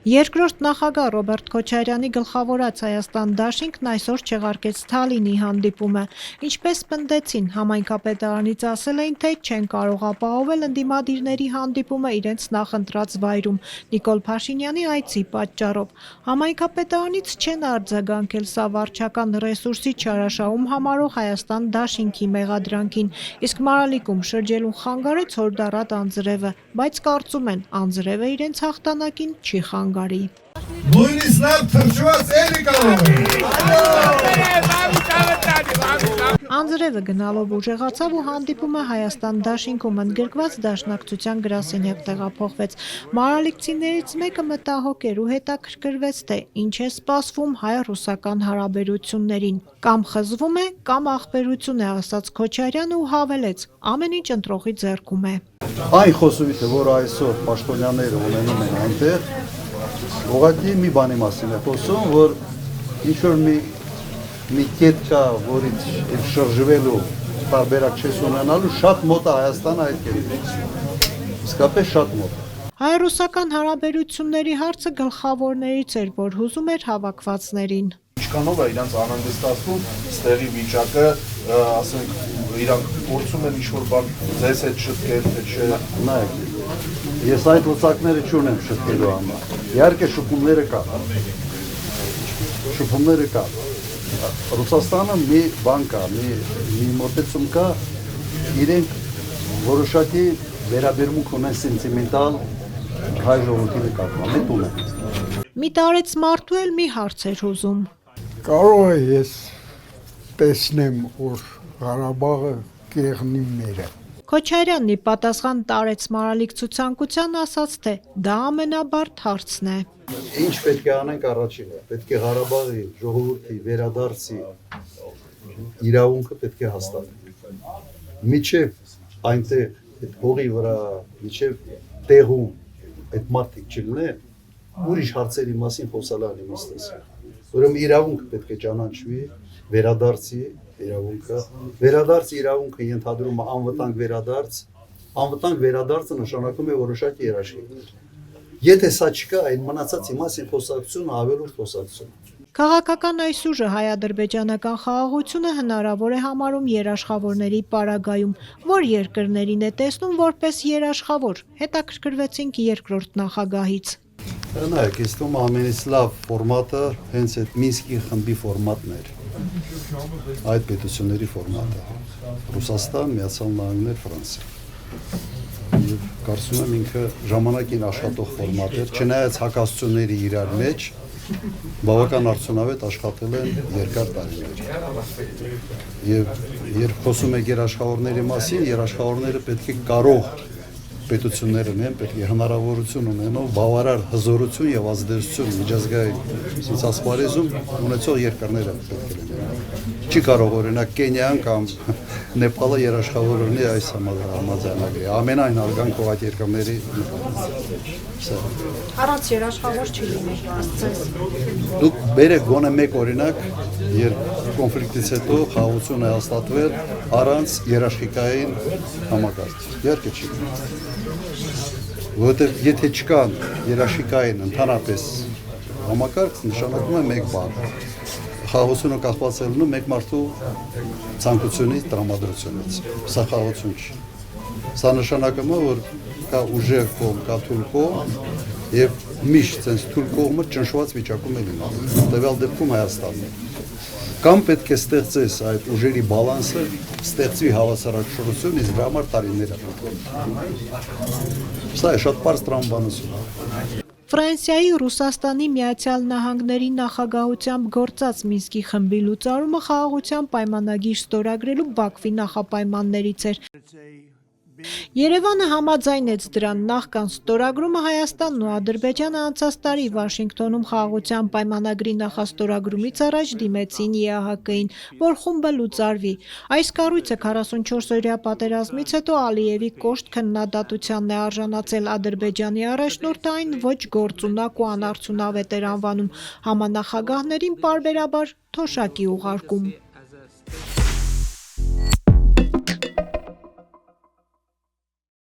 Երկրորդ նախագահ Ռոբերտ Քոչարյանի գլխավորած Հայաստան դաշինքն այսօր չեղարկեց Թալինի հանդիպումը։ Ինչպես պնդեցին, համայնքապետարանից ասել էին, թե չեն կարող ապահովել ընդդիմադիրների հանդիպումը իրենց նախընտրած վայրում Նիկոլ Փաշինյանի այցի պատճառով։ Համայնքապետարանից չեն արձագանքել սա վարչական ռեսուրսի չարաշահում համարող Հայաստան դաշինքի մեղադրանքին, իսկ Մարալիկում շրջելուն խանգարեց Հորդառատ անձրևը, բայց կարծում են անձրևը իրենց հաղթանակին չի խանգարի։ Նույնիսկ նա թրջված էլի կարող է։ Անձրևը գնալով ուժեղացավ ու հանդիպումը Հայաստան դաշինքում ընդգրկված դաշնակցության գրասենյակ տեղափոխվեց։ Մարալիկցիներից մեկը մտահոգ էր ու հետաքրքրվեց, թե ինչ է սպասվում հայ-ռուսական հարաբերություններին։ Կամ խզվում է, կամ ախպերություն է, ասաց Քոչարյանը ու հավելեց. ամեն ինչ ընտրողի ձեռքում է։ Այն խոսույթը, որ այսօր պաշտոնյաները ունենում են այնտեղ, ուղղակի մի բանի մասին է խոսում, որ ինչ-որ մի կետ կա, որից շրջվելու տարբերակ չես ունենալու, շատ մոտ է Հայաստանը այդ կետից, իսկապես շատ մոտ է։ Հայ-ռուսական հարաբերությունների հարցը գլխավորներից էր, որ հուզում էր հավաքվածներին։ Ինչքանով է իրանց անհանգստացնում ստեղի վիճակը, ասենք, իրանք փորձում են ինչ-որ բան ձեզ հետ շտկել, թե չէ։ Նայեք, ես այդ լծակները չունեմ շտկելու համար։ Իհարկե շփումները կա։ Շփումները կա։ Ռուսաստանը մի բան կա, մի մոտեցում կա, իրենք որոշակի վերաբերմունք ունեն սենտիմենտալ հայ ժողովրդի նկատմամբ, հետ ունեն։ Մի տարեց մարդու էլ մի հարց էր հուզում։ Կարող է ես տեսնեմ, որ Ղարաբաղը կեղնի մերը։ Քոչարյանն ի պատասխան տարեց Մարալիկ ցուցանկության ասաց, թե դա ամենաբարդ հարցն է։ Ինչ պետք է անենք առաջինը, պետք է Ղարաբաղի ժողովրդի վերադարձի իրավունքը պետք է հաստատենք։ Միջև այնտեղ այդ հողի վրա, միջև տեղում այդ մարդիկ չլինեն, ուրիշ հարցերի մասին խոսալան իմաստս։ Ուրեմն իրավունքը պետք է ճանաչվի, վերադարձի իրավունքը, վերադարձի իրավունքը ենթադրում է անվտանգ վերադարձ, անվտանգ վերադարձը նշանակում է որոշակի երաշխիք։ Եթե սա չկա, այն մնացածի մասին խոսակցությունը ավելորդ խոսակցություն։ Քաղաքական այս ուժը հայ-ադրբեջանական խաղաղությունը հնարավոր է համարում երաշխավորների պարագայում, որ երկրներին է տեսնում որպես երաշխավոր, հետաքրքրվեցինք երկրորդ նախագահից։ Նայեք, ես թվում ամենից լավ ֆորմատը հենց այդ Մինսկի խմբի ֆորմատն էր, այդ պետությունների ֆորմատը, Ռուսաստան, Միացյալ Նահանգներ, Ֆրանսիա։ Եվ կարծում եմ ինքը ժամանակին աշխատող ֆորմատ էր, չնայած հակասությունների իրար մեջ, բավական արդյունավետ աշխատել են երկար տարիներ։ Եվ երբ խոսում եք երաշխավորների մասին, երաշխավորները պետք է կարող պետություններ ունեն, պետք է հնարավորություն ունենով բավարար հզորություն եւ ազդեցություն միջազգային ասպարեզում ունեցող երկրները պետք է լինեն։ Չի կարող օրինակ Կենիան կամ Նեպալը երաշխավոր ունի այս համաձայնագրի։ Ամենայն հարգանքով այդ երկրների Առանց երաշխավոր չի լինի, ասես։ Դուք բերեք գոնե մեկ օրինակ, երբ կոնֆլիկտից հետո խաղաղություն է հաստատվել առանց երաշխիքային համակարգ։ Իհարկե չի։ Որովհետև եթե չկան երաշխիքային ընդհանրապես համակարգ, նշանակում է մեկ բան։ Խաղաղությունը կախված է լինում մեկ մարդու ցանկությունից, տրամադրությունից։ Սա խաղաղություն չի։ Սա նշանակում է, որ կա ուժեղ կողմ, կա թույլ կողմ, եւ միշտ այս թույլ կողմը ճնշված վիճակում է լինում։ Տվյալ դեպքում Հայաստանն է։ Կամ պետք է ստեղծես այդ ուժերի բալանսը, ստեղծվի հավասարակշռություն, իսկ դրա համար տարիներ է պետք։ Սա է շատ պարզ տրամաբանություն։ Ֆրանսիայի Ռուսաստանի Միացյալ Նահանգների նախագահությամբ գործած Մինսկի խմբի լուծարումը խաղաղության պայմանագիր ստորագրելու Բաքվի նախապայմաններից էր։ Երևանը համաձայնեց դրան նախքան ստորագրումը Հայաստանն ու Ադրբեջանը անցած տարի Վաշինգտոնում խաղաղության պայմանագրի նախաստորագրումից առաջ դիմեցին ԵԱՀԿ-ին, որ խումբը լուծարվի։ Այս կառույցը 44-օրյա պատերազմից հետո Ալիևի կոշտ քննադատությանն է արժանացել Ադրբեջանի առաջնորդը այն ոչ գործունակ ու անարդյունավետ էր անվանում, համանախագահներին պարբերաբար թոշակի ուղարկում։